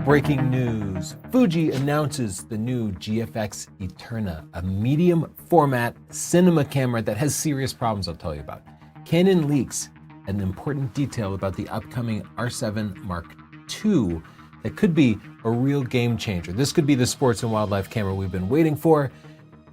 Breaking news. Fuji announces the new GFX Eterna, a medium format cinema camera that has serious problems I'll tell you about. Canon leaks an important detail about the upcoming R7 Mark II that could be a real game changer. This could be the sports and wildlife camera we've been waiting for.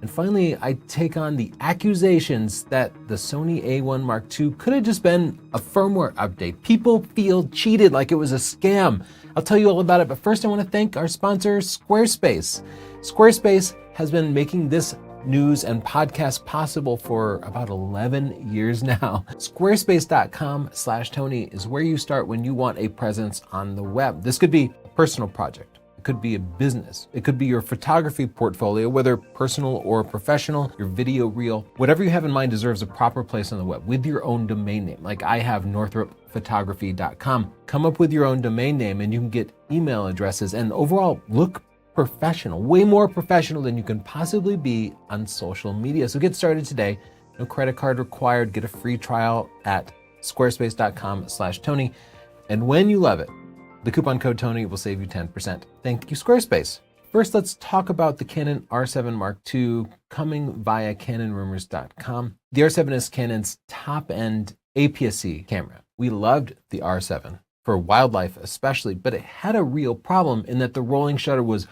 And finally, I take on the accusations that the Sony A1 Mark II could have just been a firmware update. People feel cheated like it was a scam. I'll tell you all about it, but first I want to thank our sponsor, Squarespace. Squarespace has been making this news and podcast possible for about 11 years now. Squarespace.com/Tony is where you start when you want a presence on the web. This could be a personal project. It could be a business. It could be your photography portfolio, whether personal or professional, your video reel. Whatever you have in mind deserves a proper place on the web with your own domain name. Like I have northrupphotography.com. Come up with your own domain name and you can get email addresses and overall look professional, way more professional than you can possibly be on social media. So get started today. No credit card required. Get a free trial at squarespace.com/Tony. And when you love it, the coupon code Tony will save you 10%. Thank you, Squarespace. First, let's talk about the Canon R7 Mark II coming via CanonRumors.com. The R7 is Canon's top-end APS-C camera. We loved the R7 for wildlife especially, but it had a real problem in that the rolling shutter was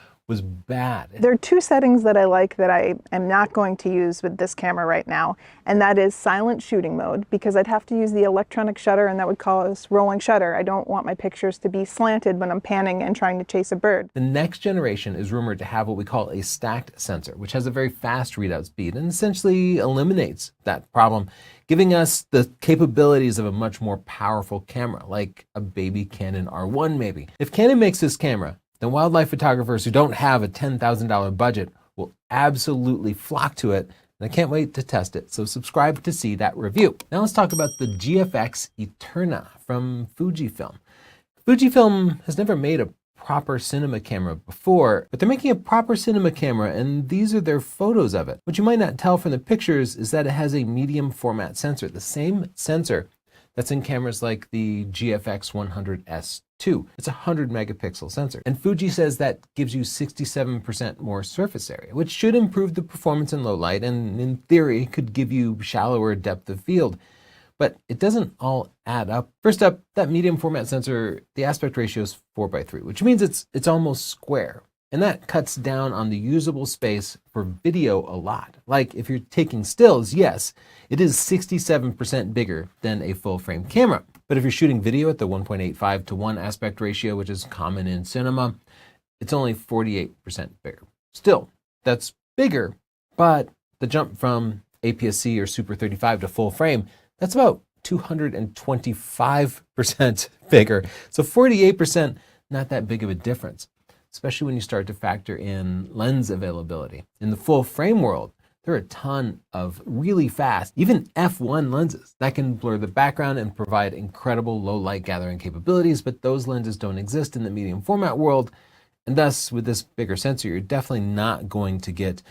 bad. There are two settings that I like that I am not going to use with this camera right now, and that is silent shooting mode, because I'd have to use the electronic shutter and that would cause rolling shutter. I don't want my pictures to be slanted when I'm panning and trying to chase a bird. The next generation is rumored to have what we call a stacked sensor, which has a very fast readout speed and essentially eliminates that problem, giving us the capabilities of a much more powerful camera, like a baby Canon R1 maybe. If Canon makes this camera, then wildlife photographers who don't have a $10,000 budget will absolutely flock to it, and I can't wait to test it, so subscribe to see that review. Now let's talk about the GFX Eterna from Fujifilm. Fujifilm has never made a proper cinema camera before, but they're making a proper cinema camera, and these are their photos of it. What you might not tell from the pictures is that it has a medium format sensor, the same sensor that's in cameras like the GFX 100S II. It's a 100 megapixel sensor. And Fuji says that gives you 67% more surface area, which should improve the performance in low light and in theory could give you shallower depth of field. But it doesn't all add up. First up, that medium format sensor, the aspect ratio is 4:3, which means it's almost square. And that cuts down on the usable space for video a lot. Like if you're taking stills, yes, it is 67% bigger than a full frame camera. But if you're shooting video at the 1.85:1 aspect ratio, which is common in cinema, it's only 48% bigger. Still, that's bigger, but the jump from APS-C or Super 35 to full frame, that's about 225% bigger. So 48%, not that big of a difference, especially when you start to factor in lens availability. In the full frame world, there are a ton of really fast, even f1 lenses that can blur the background and provide incredible low light gathering capabilities, but those lenses don't exist in the medium format world. And thus, with this bigger sensor, you're definitely not going to get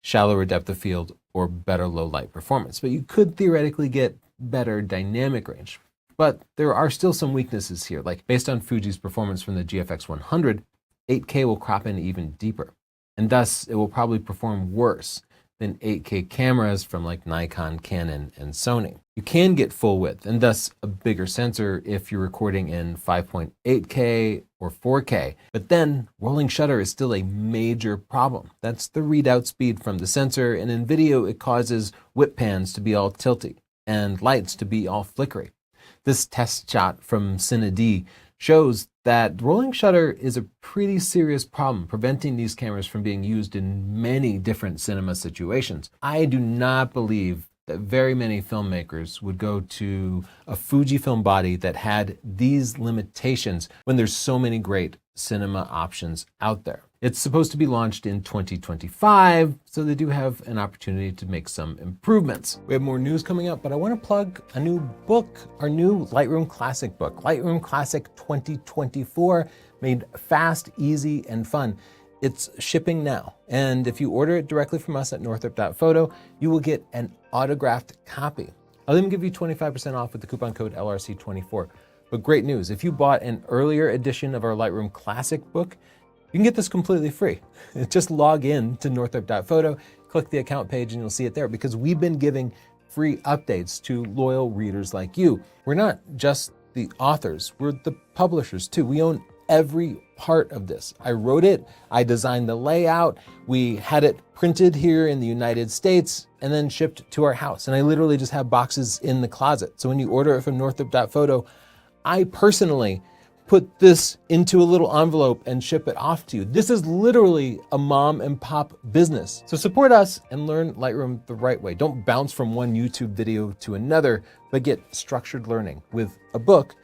shallower depth of field or better low light performance, but you could theoretically get better dynamic range. But there are still some weaknesses here, like based on Fuji's performance from the GFX 100, 8K will crop in even deeper, and thus it will probably perform worse than 8K cameras from like Nikon, Canon, and Sony. You can get full width and thus a bigger sensor if you're recording in 5.8K or 4K, but then rolling shutter is still a major problem. That's the readout speed from the sensor, and in video it causes whip pans to be all tilty and lights to be all flickery. This test shot from Cine shows that rolling shutter is a pretty serious problem, preventing these cameras from being used in many different cinema situations. I do not believe that very many filmmakers would go to a Fujifilm body that had these limitations when there's so many great cinema options out there. It's supposed to be launched in 2025, so they do have an opportunity to make some improvements. We have more news coming up, but I want to plug a new book, our new Lightroom Classic book, Lightroom Classic 2024, made fast, easy, and fun. It's shipping now, and if you order it directly from us at northrup.photo, you will get an autographed copy. I'll even give you 25% off with the coupon code LRC24. But great news, if you bought an earlier edition of our Lightroom Classic book, you can get this completely free. Just log in to northrup.photo, click the account page, and you'll see it there, because we've been giving free updates to loyal readers like you. We're not just the authors, we're the publishers too. We own every part of this. I wrote it, I designed the layout, we had it printed here in the United States and then shipped to our house. And I literally just have boxes in the closet. So when you order it from northrup.photo, I personally put this into a little envelope and ship it off to you. This is literally a mom and pop business. So support us and learn Lightroom the right way. Don't bounce from one YouTube video to another, but get structured learning with a book,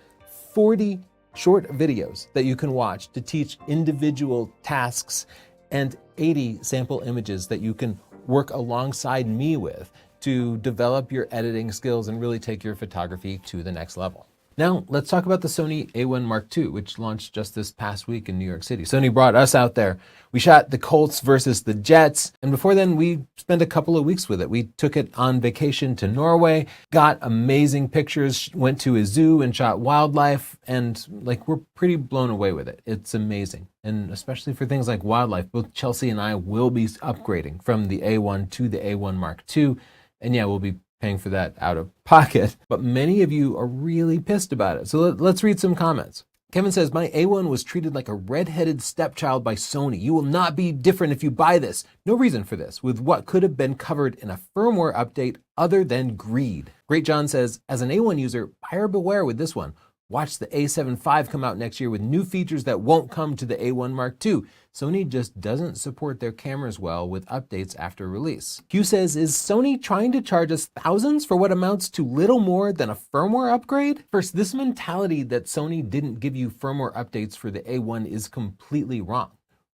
40 short videos that you can watch to teach individual tasks, and 80 sample images that you can work alongside me with to develop your editing skills and really take your photography to the next level. Now, let's talk about the Sony A1 Mark II, which launched just this past week in New York City. Sony brought us out there. We shot the Colts versus the Jets, and before then, we spent a couple of weeks with it. We took it on vacation to Norway, got amazing pictures, went to a zoo and shot wildlife, and we're pretty blown away with it. It's amazing. And especially for things like wildlife, both Chelsea and I will be upgrading from the A1 to the A1 Mark II, and yeah, we'll be paying for that out of pocket, but many of you are really pissed about it. So let's read some comments. Kevin says, my A1 was treated like a red-headed stepchild by Sony. You will not be different if you buy this. No reason for this, with what could have been covered in a firmware update other than greed. Great John says, as an A1 user, buyer beware with this one. Watch the A7 V come out next year with new features that won't come to the A1 Mark II. Sony just doesn't support their cameras well with updates after release. Q says, is Sony trying to charge us thousands for what amounts to little more than a firmware upgrade? First, this mentality that Sony didn't give you firmware updates for the A1 is completely wrong.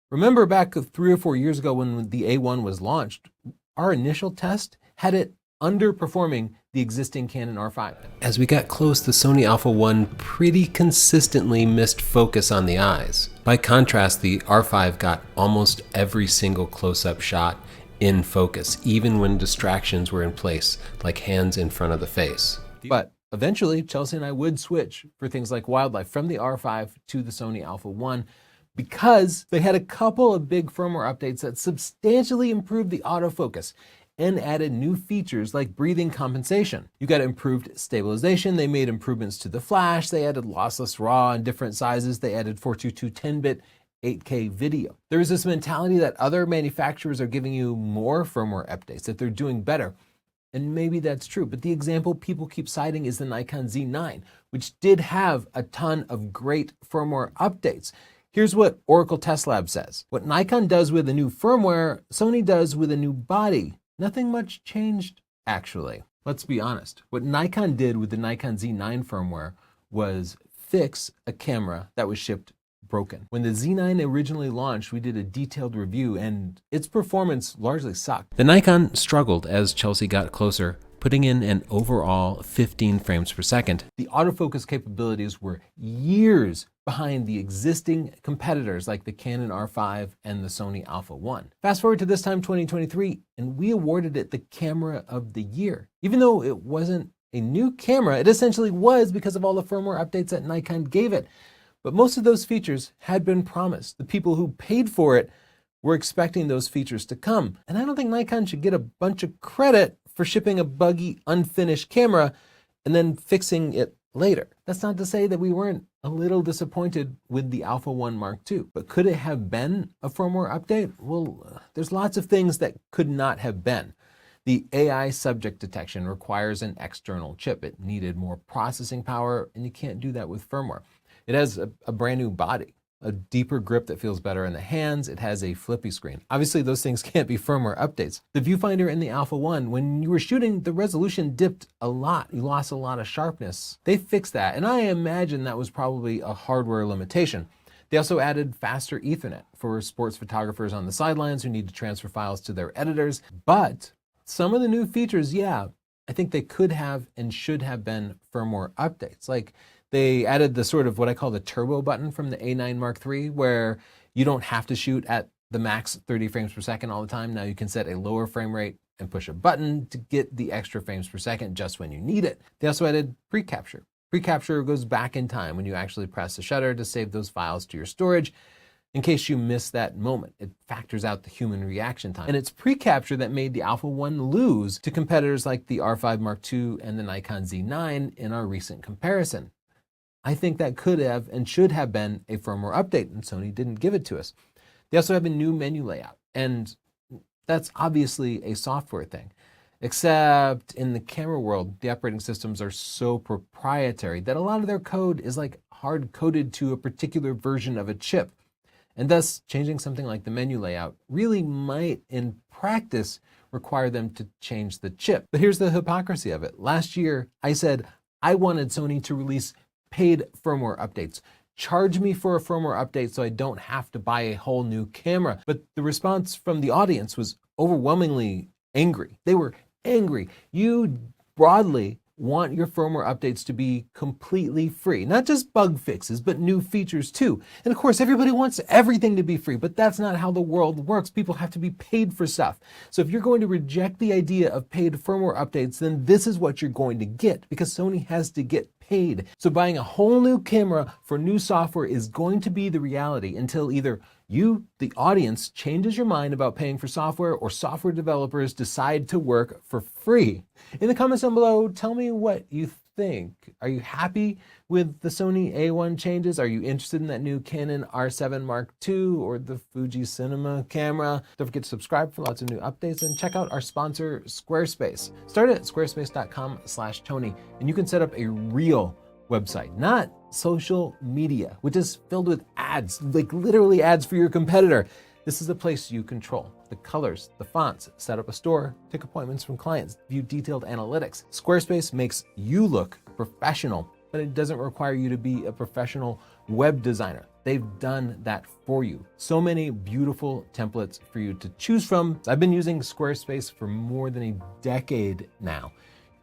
Remember back 3 or 4 years ago when the A1 was launched, our initial test had it underperforming the existing Canon R5. As we got close, the Sony Alpha 1 pretty consistently missed focus on the eyes. By contrast, the R5 got almost every single close-up shot in focus, even when distractions were in place, like hands in front of the face. But eventually, Chelsea and I would switch for things like wildlife from the R5 to the Sony Alpha 1 because they had a couple of big firmware updates that substantially improved the autofocus and added new features like breathing compensation. You got improved stabilization, they made improvements to the flash, they added lossless RAW in different sizes, they added 422 10-bit 8K video. There is this mentality that other manufacturers are giving you more firmware updates, that they're doing better. And maybe that's true, but the example people keep citing is the Nikon Z9, which did have a ton of great firmware updates. Here's what Oracle Test Lab says. What Nikon does with a new firmware, Sony does with a new body. Nothing much changed, actually. Let's be honest. What Nikon did with the Nikon Z9 firmware was fix a camera that was shipped broken. When the Z9 originally launched, we did a detailed review and its performance largely sucked. The Nikon struggled as Chelsea got closer, putting in an overall 15 frames per second. The autofocus capabilities were years behind the existing competitors like the Canon R5 and the Sony Alpha 1. Fast forward to this time, 2023, and we awarded it the Camera of the Year. Even though it wasn't a new camera, it essentially was because of all the firmware updates that Nikon gave it. But most of those features had been promised. The people who paid for it were expecting those features to come. And I don't think Nikon should get a bunch of credit for shipping a buggy, unfinished camera and then fixing it later. That's not to say that we weren't a little disappointed with the Alpha 1 Mark II, but could it have been a firmware update? Well, there's lots of things that could not have been. The AI subject detection requires an external chip. It needed more processing power, and you can't do that with firmware. It has a brand new body, a deeper grip that feels better in the hands. It has a flippy screen. Obviously, those things can't be firmware updates. The viewfinder in the Alpha 1, when you were shooting, the resolution dipped a lot. You lost a lot of sharpness. They fixed that, and I imagine that was probably a hardware limitation. They also added faster Ethernet for sports photographers on the sidelines who need to transfer files to their editors. But some of the new features, yeah, I think they could have and should have been firmware updates. Like, they added the sort of what I call the turbo button from the A9 Mark III, where you don't have to shoot at the max 30 frames per second all the time. Now you can set a lower frame rate and push a button to get the extra frames per second just when you need it. They also added pre-capture. Pre-capture goes back in time when you actually press the shutter to save those files to your storage. In case you miss that moment, it factors out the human reaction time. And it's pre-capture that made the Alpha 1 lose to competitors like the R7 Mark II and the Nikon Z9 in our recent comparison. I think that could have and should have been a firmware update, and Sony didn't give it to us. They also have a new menu layout, and that's obviously a software thing. Except in the camera world, the operating systems are so proprietary that a lot of their code is like hard-coded to a particular version of a chip. And thus, changing something like the menu layout really might, in practice, require them to change the chip. But here's the hypocrisy of it. Last year, I said I wanted Sony to release paid firmware updates. Charge me for a firmware update so I don't have to buy a whole new camera. But the response from the audience was overwhelmingly angry. They were angry. You broadly want your firmware updates to be completely free. Not just bug fixes, but new features too. And of course, everybody wants everything to be free, but that's not how the world works. People have to be paid for stuff. So if you're going to reject the idea of paid firmware updates, then this is what you're going to get, because Sony has to get paid. So buying a whole new camera for new software is going to be the reality until either you, the audience, changes your mind about paying for software, or software developers decide to work for free. In the comments down below, tell me what you think. Are you happy with the Sony A1 changes? Are you interested in that new Canon R7 Mark II or the Fuji Cinema camera? Don't forget to subscribe for lots of new updates, and check out our sponsor, Squarespace. Start at squarespace.com/Tony, and you can set up a real website, not social media, which is filled with ads, like literally ads for your competitor. This is the place you control the colors, the fonts, set up a store, take appointments from clients, view detailed analytics. Squarespace makes you look professional, but it doesn't require you to be a professional web designer. They've done that for you. So many beautiful templates for you to choose from. I've been using Squarespace for more than a decade now,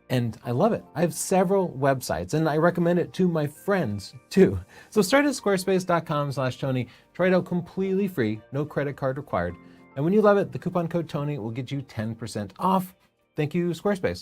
and I love it. I have several websites, and I recommend it to my friends too. So start at squarespace.com/Tony. Try it out completely free, no credit card required. And when you love it, the coupon code Tony will get you 10% off. Thank you, Squarespace.